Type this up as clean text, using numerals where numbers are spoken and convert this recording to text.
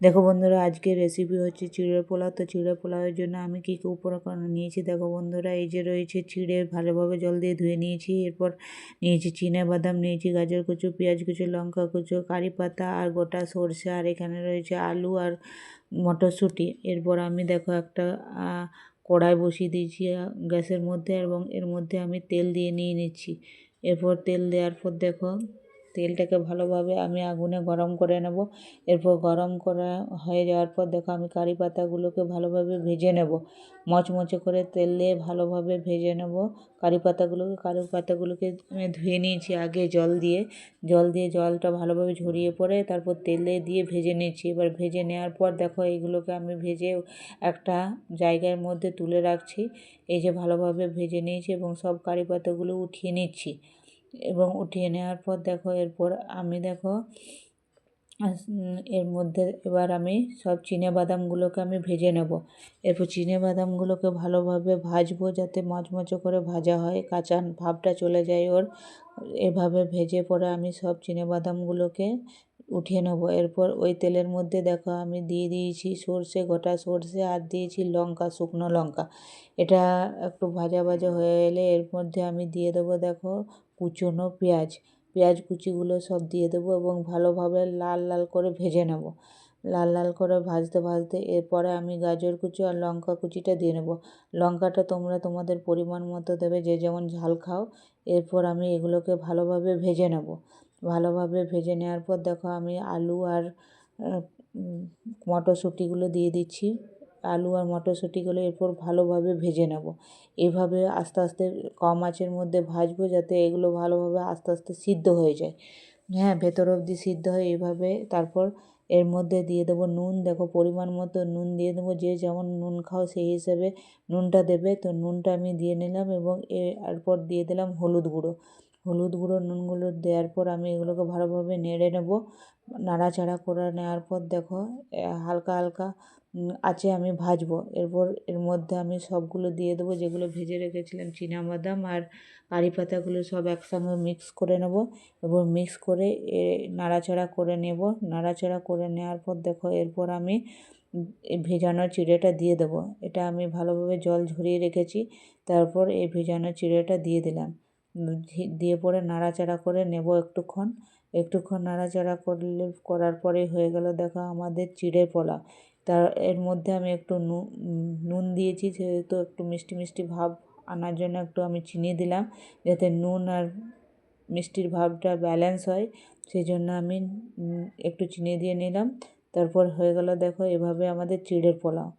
দেখো বন্ধুরা, আজকের রেসিপি হচ্ছে চিড়ের পোলাও। তো চিড়ের পোলাওয়ের জন্য আমি কী কী উপকরণ নিয়েছি দেখো বন্ধুরা। এই যে রয়েছে চিড়ে, ভালোভাবে জল দিয়ে ধুয়ে নিয়েছি। এরপর নিয়েছি বাদাম, নিয়েছি গাজর কুচো, পেঁয়াজ কুচো, লঙ্কা কুচো, কারি পাতা আর গোটা সরষে, আর এখানে রয়েছে আলু আর মটরশুঁটি। এরপর আমি দেখো একটা কড়াই বসিয়ে দিয়েছি গ্যাসের মধ্যে, এবং এর মধ্যে আমি তেল দিয়ে নিয়ে নিচ্ছি। এরপর তেল দেওয়ার পর দেখো তেলটাকে ভালোভাবে আমি আগুনে গরম করে নেব। এরপর গরম করা হয়ে যাওয়ার পর দেখো আমি কারি পাতাগুলোকে ভালোভাবে ভেজে নেব, মচমচে করে তেল দিয়ে ভালোভাবে ভেজে নেব কারি পাতাগুলোকে আমি ধুয়ে নিয়েছি আগে জলটা ভালোভাবে ঝরিয়ে পরে তারপর তেলে দিয়ে ভেজে নিয়েছি। এবার ভেজে নেওয়ার পর দেখো এইগুলোকে আমি ভেজে একটা জায়গার মধ্যে তুলে রাখছি। এই যে ভালোভাবে ভেজে নিয়েছি এবং সব কারি পাতাগুলো উঠিয়ে নিচ্ছি, এবং উঠিয়ে নেওয়ার পর দেখো এরপর আমি দেখো এর মধ্যে এবার আমি সব বাদামগুলোকে আমি ভেজে নেব। এরপর বাদামগুলোকে ভালোভাবে ভাজবো, যাতে মচমচে করে ভাজা হয়, কাঁচা ভাবটা চলে যায় ওর। এভাবে ভেজে পরে আমি সব বাদামগুলোকে উঠিয়ে নেব। এরপর ওই তেলের মধ্যে দেখো আমি দিয়ে দিয়েছি গোটা সর্ষে, আর দিয়েছি লঙ্কা, শুকনো লঙ্কা। এটা একটু ভাজা ভাজা হয়ে এলে এর মধ্যে আমি দিয়ে দেবো দেখো কুচনো পেঁয়াজ কুচিগুলো সব দিয়ে দেবো এবং ভালোভাবে লাল লাল করে ভেজে নেব। লাল লাল করে ভাজতে ভাজতে এরপরে আমি গাজর কুচি আর লঙ্কা কুচিটা দিয়ে নেব। লঙ্কাটা তোমরা তোমাদের পরিমাণ মতো দেবে, যে যেমন ঝাল খাও। এরপর আমি এগুলোকে ভালোভাবে ভেজে নেব। ভালোভাবে ভেজে নেওয়ার পর দেখো আমি আলু আর মটরশুঁটিগুলো দিয়ে দিচ্ছি। আলু আর মটরশুঁটিগুলো এরপর ভালোভাবে ভেজে নেব। এভাবে আস্তে আস্তে কম আঁচের মধ্যে ভাজবো, যাতে এগুলো ভালোভাবে আস্তে আস্তে সিদ্ধ হয়ে যায়, হ্যাঁ, ভেতর অবধি সিদ্ধ হয় এইভাবে। তারপর এর মধ্যে দিয়ে দেবো নুন, দেখো পরিমাণ মতো নুন দিয়ে দেবো, যে যেমন নুন খাও সেই হিসেবে নুনটা দেবে। তো নুনটা আমি দিয়ে নিলাম, এবং এরপর দিয়ে দিলাম হলুদ গুঁড়ো নুনগুলো দেওয়ার পর আমি এগুলোকে ভালোভাবে নেড়ে নেব। নাড়াচাড়া করে নেওয়ার পর দেখো হালকা হালকা আঁচে আমি ভাজবো। এরপর এর মধ্যে আমি সবগুলো দিয়ে দেবো, যেগুলো ভেজে রেখেছিলাম বাদাম আর কারি পাতাগুলো সব একসঙ্গে মিক্স করে নেব, এবং মিক্স করে নাড়াচাড়া করে নেব। নাড়াচাড়া করে নেওয়ার পর দেখো এরপর আমি ভেজানো চিড়েটা দিয়ে দেবো। এটা আমি ভালোভাবে জল ঝরিয়ে রেখেছি। তারপর এই ভেজানো চিড়েটা দিয়ে দিলাম, দিয়ে পরে নাড়াচাড়া করে নেব একটুক্ষণ নাড়াচাড়া করার পরে হয়ে গেল দেখো আমাদের চিড়ের পোলাও। এর মধ্যে আমি একটু নুন দিয়েছি, সেহেতু একটু মিষ্টি মিষ্টি ভাব আনার জন্য একটু আমি চিনি দিলাম, যাতে নুন আর মিষ্টির ভাবটা ব্যালেন্স হয়, সেই জন্য আমি একটু চিনি দিয়ে নিলাম। তারপর হয়ে গেল দেখো এভাবে আমাদের চিড়ের পোলাও।